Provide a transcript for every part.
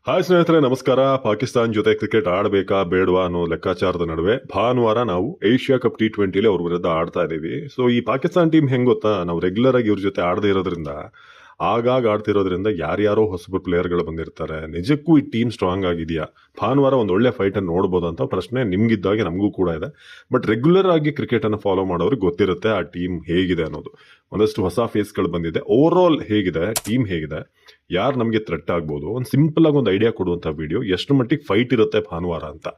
Hi ಸ್ನೇಹಿತರೆ, ನಮಸ್ಕಾರ. ಪಾಕಿಸ್ತಾನ ಜೊತೆ ಕ್ರಿಕೆಟ್ ಆಡಬೇಕಾ ಬೇಡವಾ ಅನ್ನೋ ಲೆಕ್ಕಾಚಾರದ ನಡುವೆ ಭಾನುವಾರ ನಾವು ಏಷ್ಯಾ ಕಪ್ T20 ಅವ್ರ ವಿರುದ್ಧ ಆಡ್ತಾ ಇದೀವಿ. ಸೊ ಈ ಪಾಕಿಸ್ತಾನ ಟೀಮ್ ಹೆಂಗ್ ಗೊತ್ತಾ, ನಾವು ರೆಗ್ಯುಲರ್ ಆಗಿ ಇವ್ರ ಜೊತೆ ಆಡದೇ ಇರೋದ್ರಿಂದ, ಆಗಾಗ ಆಡ್ತಿರೋದ್ರಿಂದ ಯಾರ್ಯಾರೋ ಹೊಸಬ ಪ್ಲೇಯರ್ಗಳು ಬಂದಿರ್ತಾರೆ. ನಿಜಕ್ಕೂ ಈ ಟೀಮ್ ಸ್ಟ್ರಾಂಗ್ ಆಗಿದೆಯಾ, ಭಾನುವಾರ ಒಂದು ಒಳ್ಳೆ ಫೈಟ್ ಅನ್ನು ನೋಡ್ಬೋದು ಅಂತ ಪ್ರಶ್ನೆ ನಿಮ್ಗಿದ್ದಾಗೆ ನಮಗೂ ಕೂಡ ಇದೆ. ಬಟ್ ರೆಗ್ಯುಲರ್ ಆಗಿ ಕ್ರಿಕೆಟ್ ಅನ್ನು ಫಾಲೋ ಮಾಡೋರಿಗೆ ಗೊತ್ತಿರುತ್ತೆ ಆ ಟೀಮ್ ಹೇಗಿದೆ ಅನ್ನೋದು. ಒಂದಷ್ಟು ಹೊಸ ಫೇಸ್ಗಳು ಬಂದಿದೆ. ಓವರ್ ಆಲ್ ಹೇಗಿದೆ ಟೀಮ್, ಹೇಗಿದೆ, ಯಾರು ನಮಗೆ ಥ್ರೆಟ್ ಆಗ್ಬೋದು, ಒಂದು ಸಿಂಪಲ್ ಆಗಿ ಒಂದು ಐಡಿಯಾ ಕೊಡುವಂತ ವಿಡಿಯೋ, ಎಷ್ಟು ಮಟ್ಟಿಗೆ ಫೈಟ್ ಇರುತ್ತೆ ಭಾನುವಾರ ಅಂತ.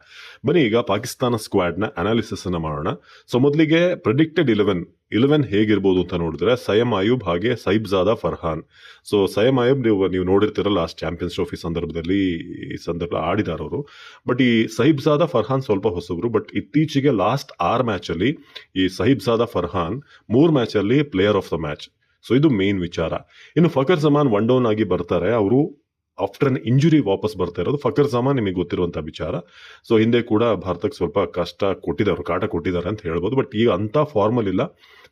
ಬನ್ನಿ ಈಗ ಪಾಕಿಸ್ತಾನ ಸ್ಕ್ವಾಡ್ ನ ಅನಾಲಿಸಿಸ್ ಅನ್ನ ಮಾಡೋಣ. ಸೊ ಮೊದಲಿಗೆ ಪ್ರೆಡಿಕ್ಟೆಡ್ 11 ಹೇಗಿರ್ಬೋದು ಅಂತ ನೋಡಿದ್ರೆ, ಸಯಮ್ ಅಯೂಬ್ ಹಾಗೆ ಸೈಬ್ಜಾದ ಫರ್ಹಾನ್. ಸೊ ಸಯಮ್ ಅಯೂಬ್ ನೀವು ನೋಡಿರ್ತೀರಲ್ಲ, ಲಾಸ್ಟ್ ಚಾಂಪಿಯನ್ಸ್ ಟ್ರೋಫಿ ಸಂದರ್ಭದಲ್ಲಿ ಈ ಸಂದರ್ಭ ಆಡಿದಾರವರು. ಬಟ್ ಈ ಸೈಬ್ಜಾದ ಫರ್ಹಾನ್ ಸ್ವಲ್ಪ ಹೊಸಬ್ರು. ಬಟ್ ಇತ್ತೀಚೆಗೆ ಲಾಸ್ಟ್ 6 ಮ್ಯಾಚ್ ಅಲ್ಲಿ ಈ ಸೈಬ್ಜಾದ ಫರ್ಹಾನ್ 3 ಮ್ಯಾಚ್ ಅಲ್ಲಿ player of the match. So ಇದು ಮೇನ್ ವಿಚಾರ. ಇನ್ನು ಫಕರ್ ಜಮಾನ್ ಒನ್ ಡೌನ್ ಆಗಿ ಬರ್ತಾರೆ. ಅವರು ಆಫ್ಟರ್ ಅನ್ ಇಂಜುರಿ ವಾಪಸ್ ಬರ್ತಾ ಇರೋದು. ಫಕರ್ ಜಮಾನ್ ನಿಮಗೆ ಗೊತ್ತಿರುವಂತಹ ವಿಚಾರ. ಸೊ ಹಿಂದೆ ಕೂಡ ಭಾರತಕ್ಕೆ ಸ್ವಲ್ಪ ಕಷ್ಟ ಕೊಟ್ಟಿದ್ದಾರೆ, ಕಾಟ ಕೊಟ್ಟಿದ್ದಾರೆ ಅಂತ ಹೇಳ್ಬೋದು. ಬಟ್ ಈಗ ಅಂತ ಫಾರ್ಮಲ್ ಇಲ್ಲ.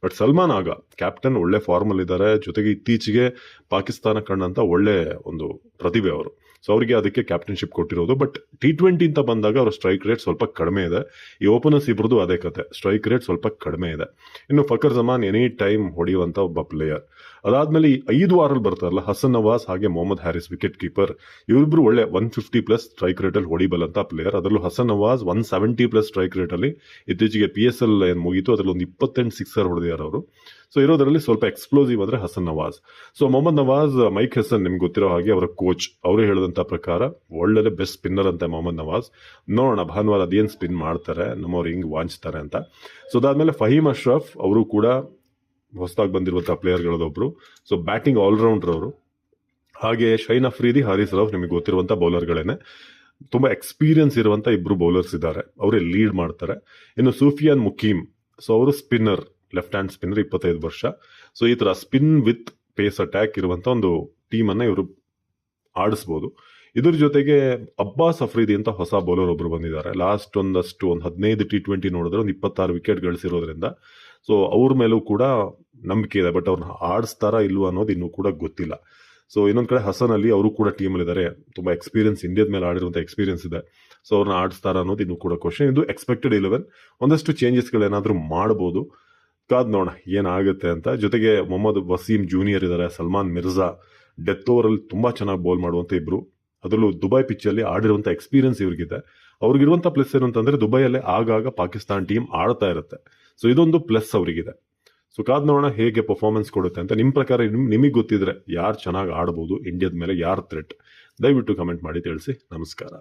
ಬಟ್ ಸಲ್ಮಾನ್ ಆಗ ಕ್ಯಾಪ್ಟನ್ ಒಳ್ಳೆ ಫಾರ್ಮಲ್ ಇದ್ದಾರೆ. ಜೊತೆಗೆ ಇತ್ತೀಚೆಗೆ ಪಾಕಿಸ್ತಾನ ಕಂಡಂತ ಒಳ್ಳೆ ಒಂದು ಪ್ರತಿಭೆ ಅವರು. ಸೊ ಅವರಿಗೆ ಅದಕ್ಕೆ ಕ್ಯಾಪ್ಟನ್ಶಿಪ್ ಕೊಟ್ಟಿರೋದು. ಬಟ್ T20 ಅಂತ ಬಂದಾಗ ಅವರ ಸ್ಟ್ರೈಕ್ ರೇಟ್ ಸ್ವಲ್ಪ ಕಡಿಮೆ ಇದೆ. ಈ ಓಪನರ್ಸ್ ಇಬ್ರದ್ದು ಅದೇ ಕತೆ, ಸ್ಟ್ರೈಕ್ ರೇಟ್ ಸ್ವಲ್ಪ ಕಡಿಮೆ ಇದೆ. ಇನ್ನು ಫಕರ್ ಜಮಾನ್ ಎನಿ ಟೈಮ್ ಹೊಡೆಯುವಂತ ಒಬ್ಬ ಪ್ಲೇಯರ್. ಅದಾದ್ಮೇಲೆ ಈ 5 ವಾರಲ್ಲಿ ಬರ್ತಾರಲ್ಲ, ಹಸನ್ ನವಾಜ್ ಹಾಗೆ ಮೊಹಮ್ಮದ್ ಹ್ಯಾರಿಸ್ ವಿಕೆಟ್ ಕೀಪರ್, ಇವರಿಬ್ರು ಒಳ್ಳೆ 150+ ಸ್ಟ್ರೈಕ್ ರೇಟ್ ಅಲ್ಲಿ ಹೊಡಿಬಲ್ಲಂತ ಪ್ಲೇಯರ್. ಅದರಲ್ಲೂ ಹಸನ್ ನವಾಜ್ 170+ ಸ್ಟ್ರೈಕ್ ರೇಟ್ ಅಲ್ಲಿ ಇತ್ತೀಚೆಗೆ PSL ಏನ್ ಮುಗೀತು ಅದರಲ್ಲಿ ಒಂದು 28 ಸಿಕ್ಸರ್ ಹೊಡೆದಿದ್ದಾರೆ ಅವರು. ಸೊ ಇರೋದ್ರಲ್ಲಿ ಸ್ವಲ್ಪ ಎಕ್ಸ್ಪ್ಲೋಸಿವ್ ಅಂದ್ರೆ Hasan Nawaz. So Mohammad Nawaz, Mike Hesson ನಿಮ್ಗೆ ಗೊತ್ತಿರೋ ಹಾಗೆ ಅವರ ಕೋಚ್, ಅವರು ಹೇಳಿದಂತ ಪ್ರಕಾರ ಒಳ್ಳೆ ಬೆಸ್ಟ್ ಸ್ಪಿನ್ನರ್ ಅಂತೆ ಮೊಹಮ್ಮದ್ ನವಾಜ್. ನೋಡೋಣ ಭಾನುವಾರ ಅದೇನ್ ಸ್ಪಿನ್ ಮಾಡ್ತಾರೆ, ನಮ್ಮವ್ರು ಹಿಂಗ್ ವಾಂಚ್ತಾರೆ ಅಂತ. ಸೊ ಅದಾದ್ಮೇಲೆ ಫಹೀಮ್ ಅಶ್ರಫ್ ಅವರು ಕೂಡ ಹೊಸದಾಗಿ ಬಂದಿರುವಂತಹ ಪ್ಲೇಯರ್ಗಳದೊಬ್ರು. ಸೊ ಬ್ಯಾಟಿಂಗ್ ಆಲ್ರೌಂಡರ್ ಅವರು. ಹಾಗೆ ಶೈನ್ ಅಫ್ರೀದಿ, ಹಾರಿಸ್ ರೌಫ್ ನಿಮಗೆ ಗೊತ್ತಿರುವಂತ ಬೌಲರ್ಗಳೇನೆ. ತುಂಬಾ ಎಕ್ಸ್ಪೀರಿಯನ್ಸ್ ಇರುವಂತ ಇಬ್ರು ಬೌಲರ್ಸ್ ಇದ್ದಾರೆ, ಅವರೇ ಲೀಡ್ ಮಾಡ್ತಾರೆ. ಇನ್ನು ಸೂಫಿಯಾನ್ ಮುಕೀಮ್, ಸೊ ಅವರು ಸ್ಪಿನ್ನರ್, ಲೆಫ್ಟ್ ಹ್ಯಾಂಡ್ ಸ್ಪಿನ್ನರ್, 25 ವರ್ಷ. ಸೊ ಈ ತರ ಸ್ಪಿನ್ ವಿತ್ ಪೇಸ್ ಅಟ್ಯಾಕ್ ಇರುವಂತ ಒಂದು ಟೀಮ್ ಅನ್ನ ಇವರು ಆಡಿಸಬಹುದು. ಇದ್ರ ಜೊತೆಗೆ ಅಬ್ಬಾಸ್ ಅಫ್ರೀದಿ ಅಂತ ಹೊಸ ಬೌಲರ್ ಒಬ್ರು ಬಂದಿದ್ದಾರೆ. ಲಾಸ್ಟ್ ಒಂದು 15 T20 ನೋಡಿದ್ರೆ ಒಂದು 26 ವಿಕೆಟ್ ಗಳಿಸಿರೋದ್ರಿಂದ ಸೊ ಅವ್ರ ಮೇಲೂ ಕೂಡ ನಂಬಿಕೆ ಇದೆ. ಬಟ್ ಅವ್ರನ್ನ ಆಡಿಸ್ತಾರಾ ಇಲ್ವಾ ಅನ್ನೋದು ಇನ್ನೂ ಕೂಡ ಗೊತ್ತಿಲ್ಲ. ಸೊ ಇನ್ನೊಂದ್ ಕಡೆ ಹಸನ್ ಅಲಿ, ಅವರು ಕೂಡ ಟೀಮ್ ಅಲ್ಲಿ ಇದ್ದಾರೆ. ತುಂಬಾ ಎಕ್ಸ್ಪೀರಿಯನ್ಸ್, ಇಂಡಿಯಾದ ಮೇಲೆ ಆಡಿರುವಂತ ಎಕ್ಸ್ಪೀರಿಯನ್ಸ್ ಇದೆ. ಸೊ ಅವ್ರನ್ನ ಆಡಿಸ್ತಾರ ಅನ್ನೋದು ಇನ್ನೂ ಕೂಡ ಕ್ವಶನ್. ಇದು ಎಕ್ಸ್ಪೆಕ್ಟೆಡ್ 11. ಒಂದಷ್ಟು ಚೇಂಜಸ್ ಗಳೇನಾದ್ರೂ ಮಾಡಬಹುದು, ಕಾದ್ ನೋಡೋಣ ಏನಾಗುತ್ತೆ ಅಂತ. ಜೊತೆಗೆ ಮೊಹಮ್ಮದ್ ವಸೀಂ ಜೂನಿಯರ್ ಇದ್ದಾರೆ, ಸಲ್ಮಾನ್ ಮಿರ್ಜಾ, ಡೆತ್ ಓವರ್ ಅಲ್ಲಿ ತುಂಬಾ ಚೆನ್ನಾಗಿ ಬೌಲ್ ಮಾಡುವಂತ ಇಬ್ರು. ಅದರಲ್ಲೂ ದುಬೈ ಪಿಚ್ ಅಲ್ಲಿ ಆಡಿರುವಂತ ಎಕ್ಸ್ಪೀರಿಯನ್ಸ್ ಇವ್ರಿಗಿದೆ. ಅವ್ರಿಗಿರುವಂತ ಪ್ಲಸ್ ಏನು ಅಂತಂದ್ರೆ, ದುಬೈಯಲ್ಲೇ ಆಗಾಗ ಪಾಕಿಸ್ತಾನ ಟೀಮ್ ಆಡ್ತಾ ಇರುತ್ತೆ. ಸೊ ಇದೊಂದು ಪ್ಲಸ್ ಅವರಿಗಿದೆ. ಸೊ ಕಾದ್ ನೋಡೋಣ ಹೇಗೆ ಪರ್ಫಾರ್ಮೆನ್ಸ್ ಕೊಡುತ್ತೆ ಅಂತ. ನಿಮ್ ಪ್ರಕಾರ ನಿಮಗೆ ಗೊತ್ತಿದ್ರೆ ಯಾರು ಚೆನ್ನಾಗಿ ಆಡಬಹುದು ಇಂಡಿಯಾದ ಮೇಲೆ, ಯಾರು ಥ್ರೆಟ್, ದಯವಿಟ್ಟು ಕಮೆಂಟ್ ಮಾಡಿ ತಿಳಿಸಿ. ನಮಸ್ಕಾರ.